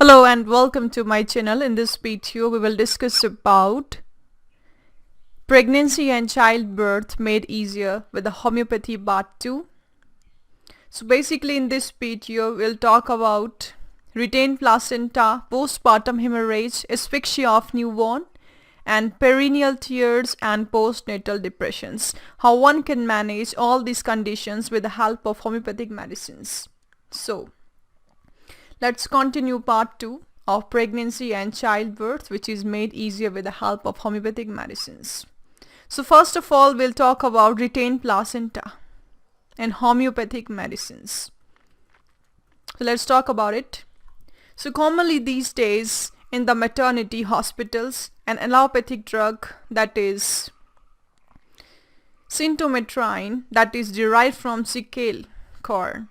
Hello and welcome to my channel. In this video we will discuss about pregnancy and childbirth made easier with the homeopathy part 2. So basically in this video we'll talk about retained placenta, postpartum hemorrhage, asphyxia of newborn, and perineal tears and postnatal depressions. How one can manage all these conditions with the help of homeopathic medicines. So let's continue part 2 of pregnancy and childbirth, which is made easier with the help of homeopathic medicines. So first of all, we'll talk about retained placenta and homeopathic medicines. So let's talk about it. So commonly these days in the maternity hospitals, an allopathic drug, that is sintometrine, that is derived from sickle corn,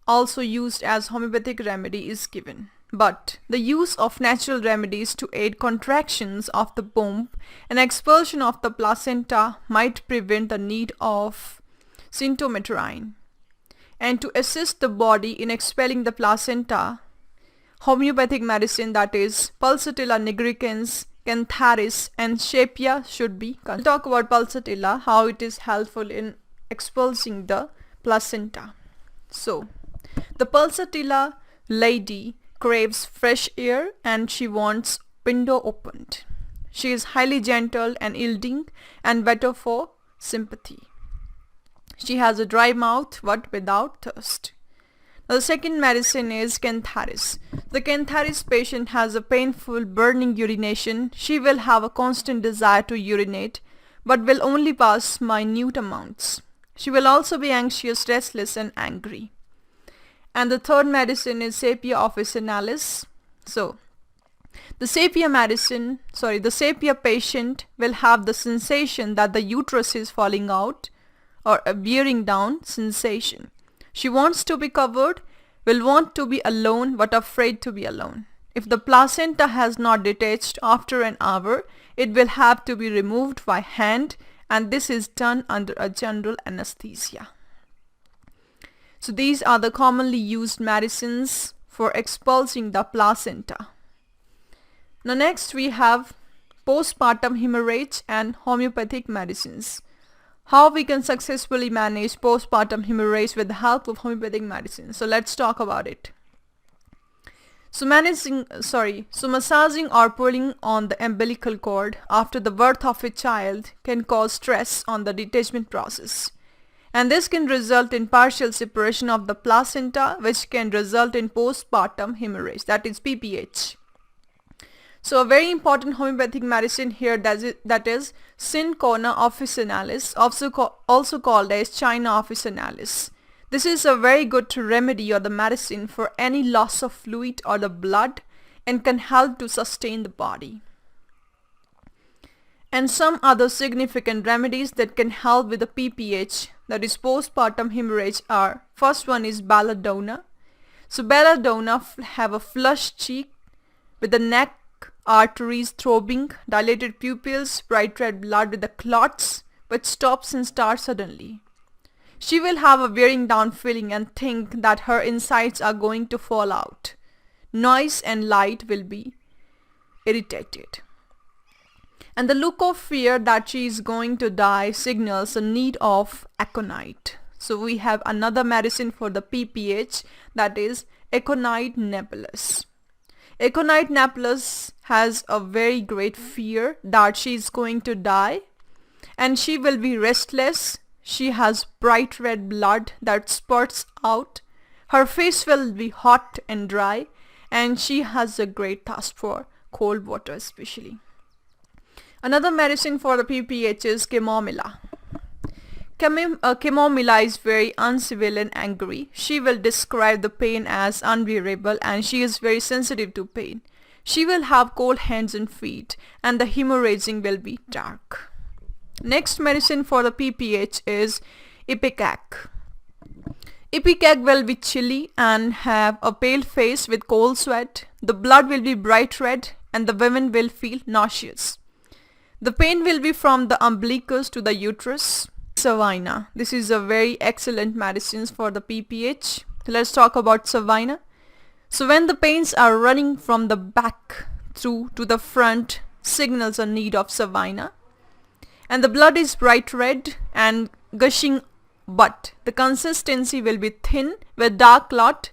also used as homeopathic remedy, is given. But the use of natural remedies to aid contractions of the womb and expulsion of the placenta might prevent the need of sintometrine. And to assist the body in expelling the placenta, homeopathic medicine, that is Pulsatilla nigricans, Cantharis and Shapia should be considered. We'll talk about Pulsatilla, how it is helpful in expulsing the placenta. So the Pulsatilla lady craves fresh air and she wants window opened. She is highly gentle and yielding and better for sympathy. She has a dry mouth but without thirst. Now the second medicine is Cantharis. The Cantharis patient has a painful burning urination. She will have a constant desire to urinate but will only pass minute amounts. She will also be anxious, restless and angry. And the third medicine is Sapia officinalis. So the Sapia patient will have the sensation that the uterus is falling out, or a bearing down sensation. She wants to be covered, will want to be alone but afraid to be alone. If the placenta has not detached after an hour, it will have to be removed by hand, and this is done under a general anesthesia. So these are the commonly used medicines for expulsing the placenta. Now next we have postpartum hemorrhage and homeopathic medicines. How we can successfully manage postpartum hemorrhage with the help of homeopathic medicine. So let's talk about it. So massaging or pulling on the umbilical cord after the birth of a child can cause stress on the detachment process. And this can result in partial separation of the placenta, which can result in postpartum hemorrhage, that is PPH. So a very important homeopathic medicine here, that is Cinchona officinalis, also called as China officinalis. This is a very good remedy or the medicine for any loss of fluid or the blood and can help to sustain the body. And some other significant remedies that can help with the PPH, that is postpartum hemorrhage, are, first one is belladonna. So belladonna have a flushed cheek with the neck arteries throbbing, dilated pupils, bright red blood with the clots, which stops and starts suddenly. She will have a wearing down feeling and think that her insides are going to fall out. Noise and light will be irritated. And the look of fear that she is going to die signals a need of aconite. So we have another medicine for the PPH, that is aconite napellus. Aconite napellus has a very great fear that she is going to die and she will be restless. She has bright red blood that spurts out. Her face will be hot and dry and she has a great thirst for cold water especially. Another medicine for the PPH is chamomilla. Chamomilla is very uncivil and angry. She will describe the pain as unbearable and she is very sensitive to pain. She will have cold hands and feet and the hemorrhaging will be dark. Next medicine for the PPH is ipecac. Ipecac will be chilly and have a pale face with cold sweat. The blood will be bright red and the women will feel nauseous. The pain will be from the umbilicus to the uterus. Savina. This is a very excellent medicine for the PPH. Let's talk about Savina. So when the pains are running from the back through to the front, signals a need of savina. And the blood is bright red and gushing, but the consistency will be thin with dark clot,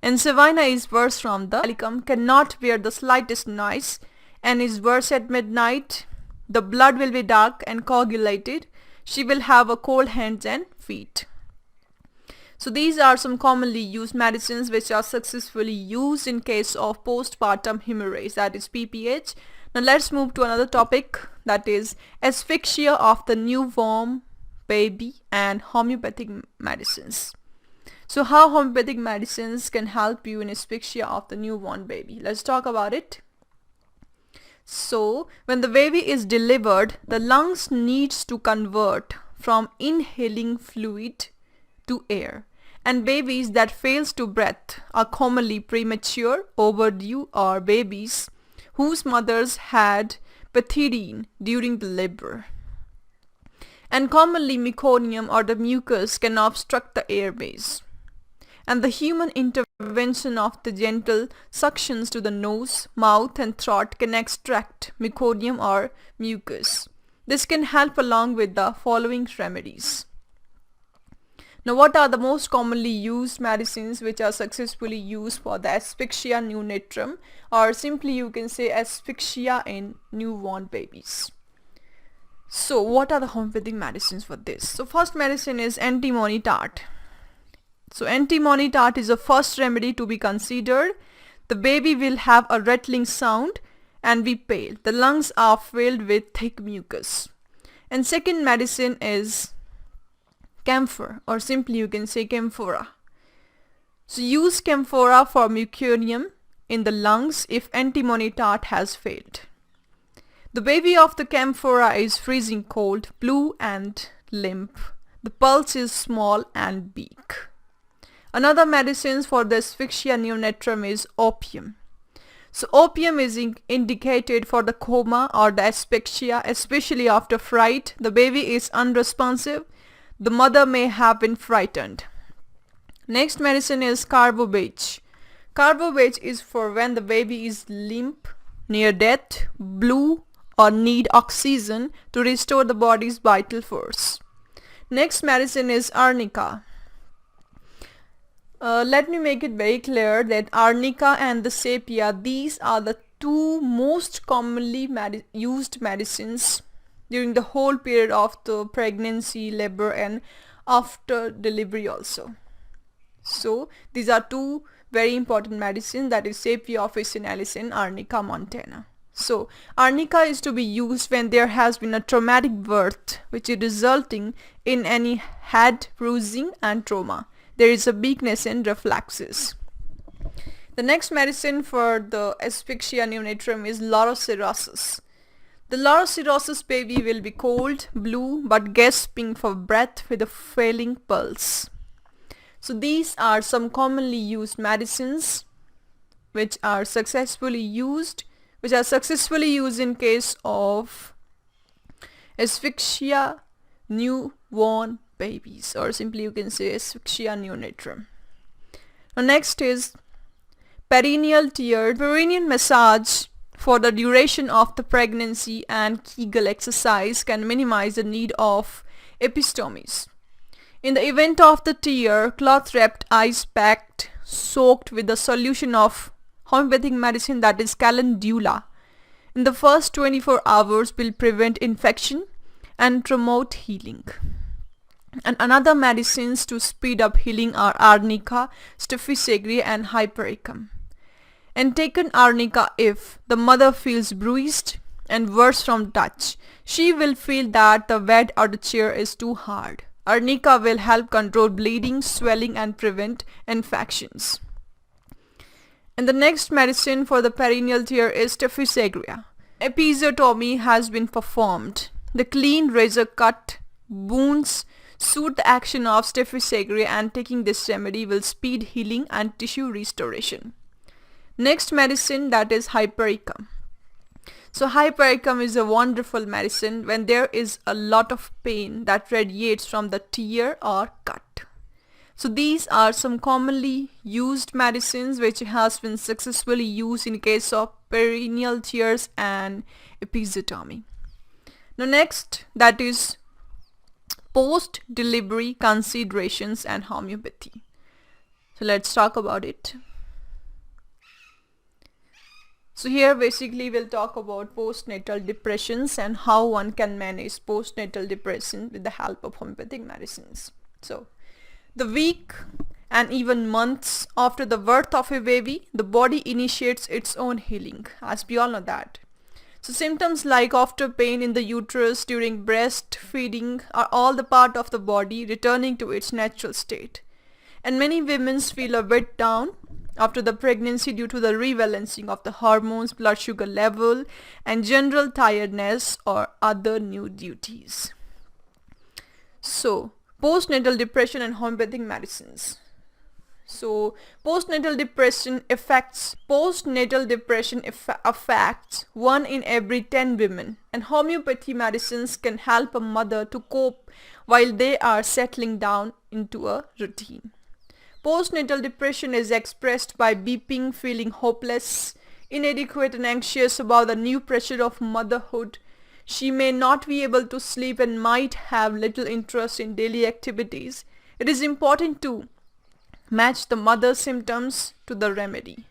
and savina is worse from the calicum, cannot bear the slightest noise and is worse at midnight. The blood will be dark and coagulated. She will have a cold hands and feet. So these are some commonly used medicines which are successfully used in case of postpartum hemorrhage, that is PPH. Now let's move to another topic, that is asphyxia of the newborn baby and homeopathic medicines. So how homeopathic medicines can help you in asphyxia of the newborn baby. Let's talk about it. So when the baby is delivered, the lungs needs to convert from inhaling fluid to air, and babies that fails to breathe are commonly premature, overdue, or babies whose mothers had pethidine during the labor. And commonly meconium or the mucus can obstruct the airways. And the human intervention of the gentle suctions to the nose, mouth and throat can extract meconium or mucus. This can help along with the following remedies. Now what are the most commonly used medicines which are successfully used for the asphyxia neonatum, or simply you can say asphyxia in newborn babies? So what are the homeopathic medicines for this? So first medicine is antimony tart. So antimony tart is the first remedy to be considered. The baby will have a rattling sound and be pale. The lungs are filled with thick mucus. And second medicine is camphor, or simply you can say camphora. So use camphora for meconium in the lungs if antimony tart has failed. The baby of the camphora is freezing cold, blue and limp. The pulse is small and weak. Another medicine for the asphyxia neonatum is opium. So opium is indicated for the coma or the asphyxia, especially after fright. The baby is unresponsive. The mother may have been frightened. Next medicine is carbobage. Carbobage is for when the baby is limp, near death, blue, or need oxygen to restore the body's vital force. Next medicine is arnica. Let me make it very clear that arnica and the sepia, these are the two most commonly used medicines during the whole period of the pregnancy, labor and after delivery also. So these are two very important medicines, that is sepia officinalis and arnica montana. So arnica is to be used when there has been a traumatic birth which is resulting in any head bruising and trauma. There is a weakness in reflexes. The next medicine for the asphyxia neonatum is lorocirrhosis. The lorocirrhosis baby will be cold, blue, but gasping for breath with a failing pulse. So these are some commonly used medicines which are successfully used in case of asphyxia newborn babies, or simply you can say asphyxia neonatum. Now next is perineal tear. Perineal massage for the duration of the pregnancy and Kegel exercise can minimize the need of episiotomies. In the event of the tear, cloth wrapped ice packed soaked with a solution of homeopathic medicine, that is calendula, in the first 24 hours will prevent infection and promote healing. And another medicines to speed up healing are arnica, staphysagra and hypericum. And taken arnica if the mother feels bruised and worse from touch. She will feel that the bed or the chair is too hard. Arnica will help control bleeding, swelling and prevent infections. And the next medicine for the perineal tear is staphysagra. Episiotomy has been performed. The clean razor cut wounds suit the action of staphysagra, and taking this remedy will speed healing and tissue restoration. Next medicine, that is hypericum. So hypericum is a wonderful medicine when there is a lot of pain that radiates from the tear or cut. So these are some commonly used medicines which has been successfully used in case of perineal tears and episiotomy. Now next, that is post-delivery considerations and homeopathy. So let's talk about it. So here basically we'll talk about postnatal depressions and how one can manage postnatal depression with the help of homeopathic medicines. So the week and even months after the birth of a baby, the body initiates its own healing, as we all know that. So symptoms like after pain in the uterus during breastfeeding are all the part of the body returning to its natural state. And many women feel a bit down after the pregnancy due to the rebalancing of the hormones, blood sugar level, and general tiredness or other new duties. So, postnatal depression and homeopathic medicines. So, postnatal depression affects 1 in every 10 women, and homeopathy medicines can help a mother to cope while they are settling down into a routine. Postnatal depression is expressed by weeping, feeling hopeless, inadequate and anxious about the new pressure of motherhood. She may not be able to sleep and might have little interest in daily activities. It is important to match the mother's symptoms to the remedy.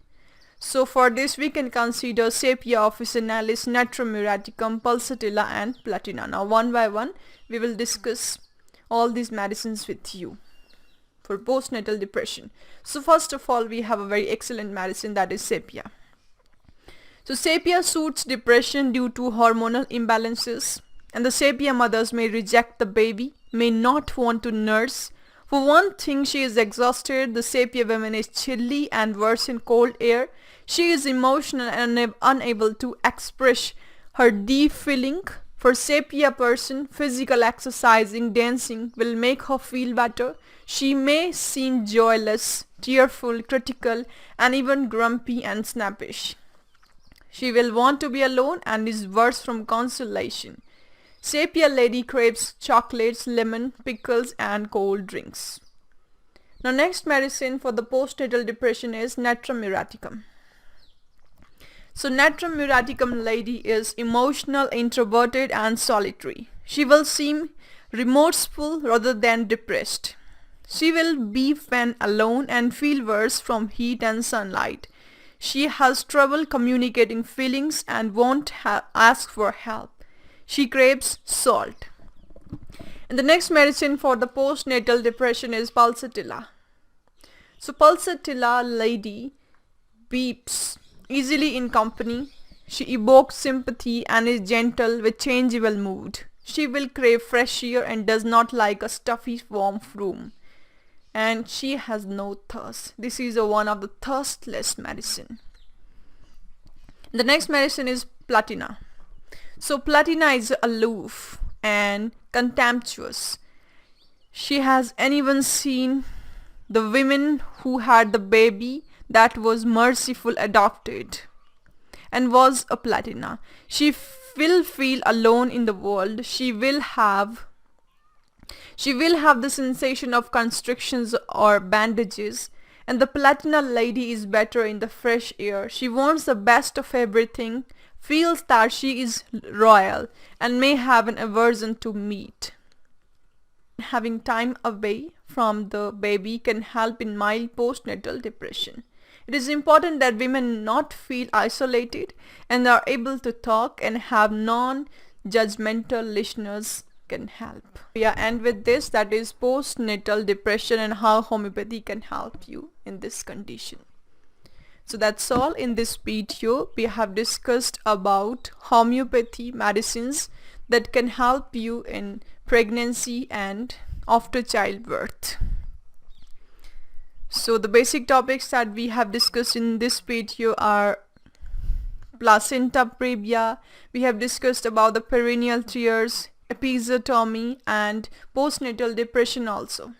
So for this we can consider Sepia officinalis, Natrum muraticum, Pulsatilla and Platina. Now one by one we will discuss all these medicines with you for postnatal depression. So first of all we have a very excellent medicine, that is Sepia. So Sepia soothes depression due to hormonal imbalances, and the Sepia mothers may reject the baby, may not want to nurse. For one thing, she is exhausted, the Sepia woman is chilly and worse in cold air. She is emotional and unable to express her deep feeling. For Sepia person, physical exercising, dancing will make her feel better. She may seem joyless, tearful, critical, and even grumpy and snappish. She will want to be alone and is worse from consolation. Sepia lady craves chocolates, lemon, pickles, and cold drinks. Now next medicine for the postnatal depression is Natrum muraticum. So Natrum muraticum lady is emotional, introverted and solitary. She will seem remorseful rather than depressed. She will be when alone and feel worse from heat and sunlight. She has trouble communicating feelings and won't ask for help. She craves salt. And the next medicine for the postnatal depression is Pulsatilla. So Pulsatilla lady weeps easily in company. She evokes sympathy and is gentle with changeable mood. She will crave fresh air and does not like a stuffy warm room. And she has no thirst. This is one of the thirstless medicine. The next medicine is Platina. So Platina is aloof and contemptuous. Has anyone seen the women who had the baby that was merciful adopted and was a Platina? She will feel alone in the world. She will have the sensation of constrictions or bandages, and the Platina lady is better in the fresh air. She wants the best of everything, feels that she is royal, and may have an aversion to meat. Having time away from the baby can help in mild postnatal depression. It is important that women not feel isolated and are able to talk and have non-judgmental listeners can help. Yeah, and with this, that is postnatal depression and how homeopathy can help you in this condition. So that's all in this video. We have discussed about homeopathy medicines that can help you in pregnancy and after childbirth. So the basic topics that we have discussed in this video are placenta previa. We have discussed about the perineal tears, episiotomy and postnatal depression also.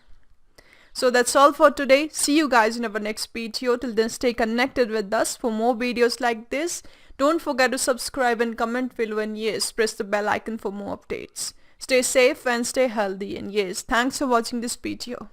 So that's all for today. See you guys in our next video. Till then, stay connected with us for more videos like this. Don't forget to subscribe and comment below, and yes, press the bell icon for more updates. Stay safe and stay healthy, and yes, thanks for watching this video.